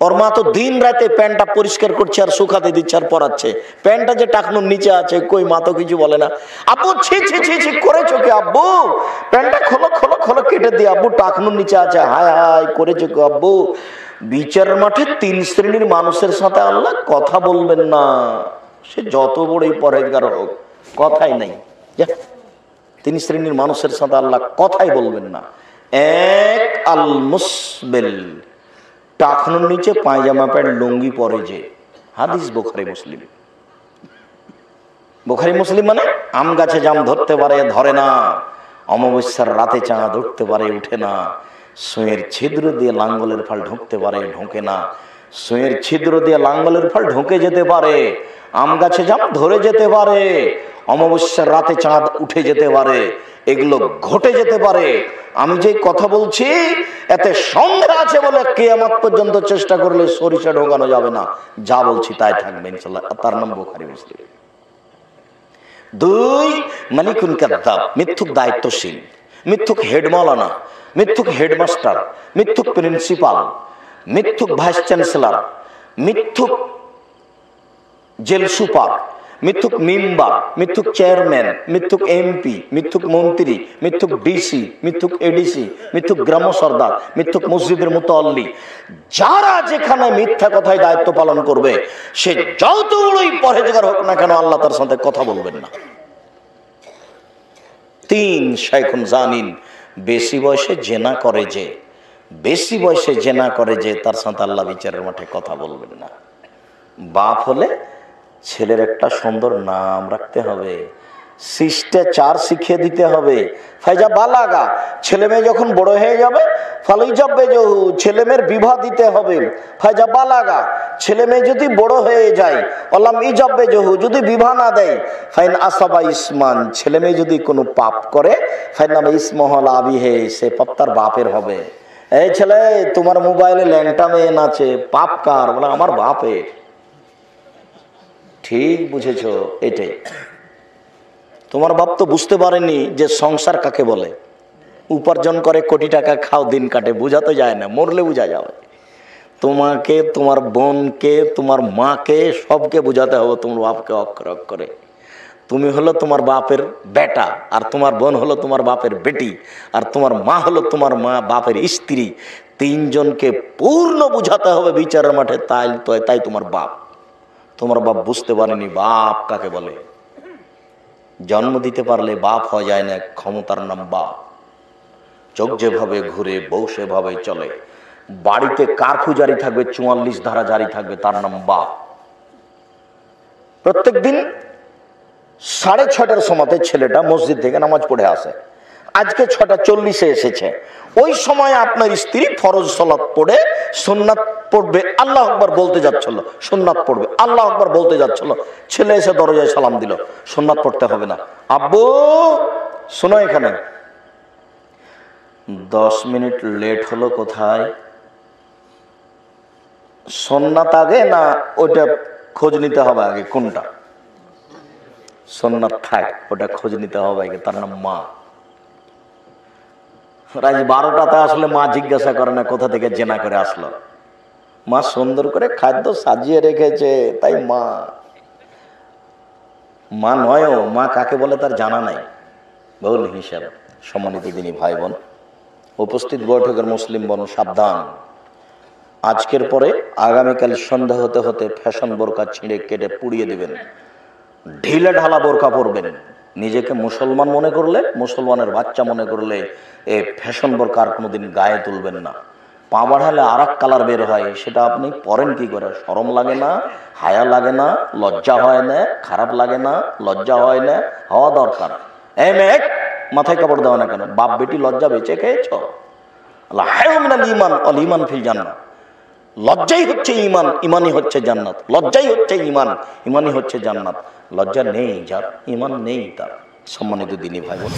ওর মা তো দিন রাতে প্যান্টটা পরিষ্কার করছে আর শুকাতে দিচ্ছে আর পরাচ্ছে, প্যান্টটা যে টাকনুর নিচে আছে, কই মা তো কিছু বলে না। আব্বু ছি ছি ছি ছি করেছো কি আব্বু, প্যান্টটা খোলো খোলো খোলো, কেটে দিয়ে আব্বু টাকনুর নিচে আছে, হায় হায় করেছো কি আব্বু। বিচারের মাঠে তিন শ্রেণীর মানুষের সাথে আল্লাহ কথা বলবেন না, সে যত বড়ই পরেজগার হোক, কথাই নাই। তিন শ্রেণীর মানুষের সাথে আল্লাহ কথাই বলবেন না। এক, আল মুসবিল, টাকনুর নিচে পায়জামা প্যান্ট লুঙ্গি পরে যে, হাদিস বুখারী মুসলিম। বুখারী মুসলিম মানে আম গাছে জাম ধরতে পারে ধরে না, অমাবস্যার রাতে চাঁদ উঠতে পারে উঠে না, সুঁয়ের ছিদ্র দিয়ে লাঙ্গলের ফাল ঢুকতে পারে ঢোকে না, সুঁয়ের ছিদ্র দিয়ে লাঙ্গলের ফাল ঢুকে যেতে পারে, আম গাছে জাম ধরে যেতে পারে, অমাবস্যার রাতে চাঁদ উঠে যেতে পারে, এগুলো ঘটে যেতে পারে। আমি যে কথা বলছি এতে সন্দেহ আছে বলে কিয়ামত পর্যন্ত চেষ্টা করলে সরিষা ঢোকানো যাবে না, যা বলছি তাই থাকবে ইনশাআল্লাহ। তার নাম বুখারী মুসলিম। দুই, মালিকুন কাযযাব, মিথ্যুক দায়িত্বশীল, মিথ্যুক হেড মাওলানা, মিথ্যুক হেডমাস্টার, মিথ্যুক প্রিন্সিপাল, মিথ্যুক ভাইস চ্যান্সেলর, মিথ্যুক জেল সুপার, মিথ্যুক মেম্বার, মিথ্যুক চেয়ারম্যান, মিথ্যুক এমপি, মিথ্যুক মন্ত্রী, মিথ্যুক ডিসি, মিথ্যুক এডিসি, মিথ্যুক গ্রাম সর্দার, মিথ্যুক মসজিদের মুতাল্লি, যারা যেখানে মিথ্যা কথায় দায়িত্ব পালন করবে সে যত বড়ই পরহেজগার হোক না কেন আল্লাহ তার সাথে কথা বলবেন না। তিন, শাইখুন জানিন, বেশি বয়সে জেনা করে যে, বেশি বয়সে জেনা করে যে তার সাথে আল্লাহ বিচারের মাঠে কথা বলবেন না। বাপ হলে ছেলের একটা সুন্দর নাম রাখতে হবে, শিষ্টাচার শিখিয়ে দিতে হবে। ফাইজা বালাগা, ছেলে মেয়ে যখন বড় হয়ে যাবে, ফালাইজাবে জহু, ছেলে মেয়ের বিবাহ দিতে হবে। ফাইজা বালাগা, ছেলে মেয়ে যদি বড় হয়ে যায়, অলাম ইজাবে জহু, যদি বিবাহ না দেয়, ফাইন আসাবা ইসমান, ছেলে মেয়ে যদি কোনো পাপ করে, ফাইন নামে ইসমহল আবিহে, সে পাপ তার বাপের হবে। এই ছেলে তোমার মোবাইলে ল্যাংটা মেয়ে নাচে, পাপ কার? বলে আমার বাপের। ঠিক বুঝেছ, এটাই। তোমার বাপ তো বুঝতে পারেনি যে সংসার কাকে বলে, উপার্জন করে কোটি টাকা খাও দিন কাটে, বোঝা তো যায় না, মরলে বোঝা যাবে। তোমাকে, তোমার বোনকে, তোমার মাকে, সবকে বোঝাতে হবে তোমার বাপকে অক্ষরে অক্ষরে। তুমি হলো তোমার বাপের বেটা, আর তোমার বোন হলো তোমার বাপের বেটি, আর তোমার মা হলো তোমার মা বাপের স্ত্রী। তিনজনকে পূর্ণ বুঝাতে হবে বিচারের মাঠে, তাই তোমার বাপ। তোমার বাপ বুঝতে পারেনি বাপ কাকে বলে। জন্ম দিতে পারলে বাপ হয়ে যায় না, ক্ষমতার নাম বাপ। চোখ যেভাবে ঘুরে বউ সেভাবে চলে, বাড়িতে কারফিউ জারি থাকবে, 44 ধারা জারি থাকবে, তার নাম বাপ। প্রত্যেক দিন 6:30টার সময়তে ছেলেটা মসজিদ থেকে নামাজ পড়ে আসে, আজকে 6:40 এসেছে। ওই সময় আপনার স্ত্রী ফরজ সালাত পড়ে সুন্নাত পড়বে, আল্লাহ আকবার বলতে যাচ্ছিল, সুন্নাত পড়বে, আল্লাহ আকবার বলতে যাচ্ছিল, ছেলে এসে দরজায় সালাম দিল, সুন্নাত পড়তে হবে না। আব্বু শোনো, এখানে 10 মিনিট লেট হলো, কোথায়? সুন্নাত আগে না ওটা খোঁজ নিতে হবে আগে? কোনটা? সুন্নাত থাক, ওটা খোঁজ নিতে হবে আগে, তার নাম মা। রাত 12টাতে আসলে মা জিজ্ঞাসা করে না কোথা থেকে জেনা করে আসলো, মা সুন্দর করে খাদ্য সাজিয়ে রেখেছে, তাই মা। মা নয়, মা কাকে বলে তার জানা নাই, বহুল হিসাব। সম্মানিত দিনী ভাই বোন, উপস্থিত বৈঠকের মুসলিম বোন সাবধান, আজকের পরে আগামীকাল সন্ধ্যা হতে হতে ফ্যাশন বোরকা ছিঁড়ে কেটে পুড়িয়ে দিবেন, ঢিলে ঢালা বোরকা পরবেন। নিজেকে মুসলমান মনে করলে, মুসলমানের বাচ্চা মনে করলে এই ফ্যাশন বোরকা আর কোনোদিন গায়ে তুলবেন না। পা বাড়ালে আর এক কালার বের হয়, সেটা আপনি পরেন কি করে? শরম লাগে না? হায়া লাগে না? লজ্জা হয় না? খারাপ লাগে না? লজ্জা হয় না? হওয়া দরকার। এই মেয়ে, মাথায় কাপড় দেওয়া না কেন? বাপ বেটি লজ্জা বেঁচে খেয়েছ? ইমান অল ইমান ফিল জান্নাত, লজ্জাই হচ্ছে ইমান, ইমানই হচ্ছে জান্নাত। লজ্জাই হচ্ছে ইমান, ইমানই হচ্ছে জান্নাত। লজ্জা নেই যার, ইমান নেই তার। সম্মানিত দিনী ভাই বোন,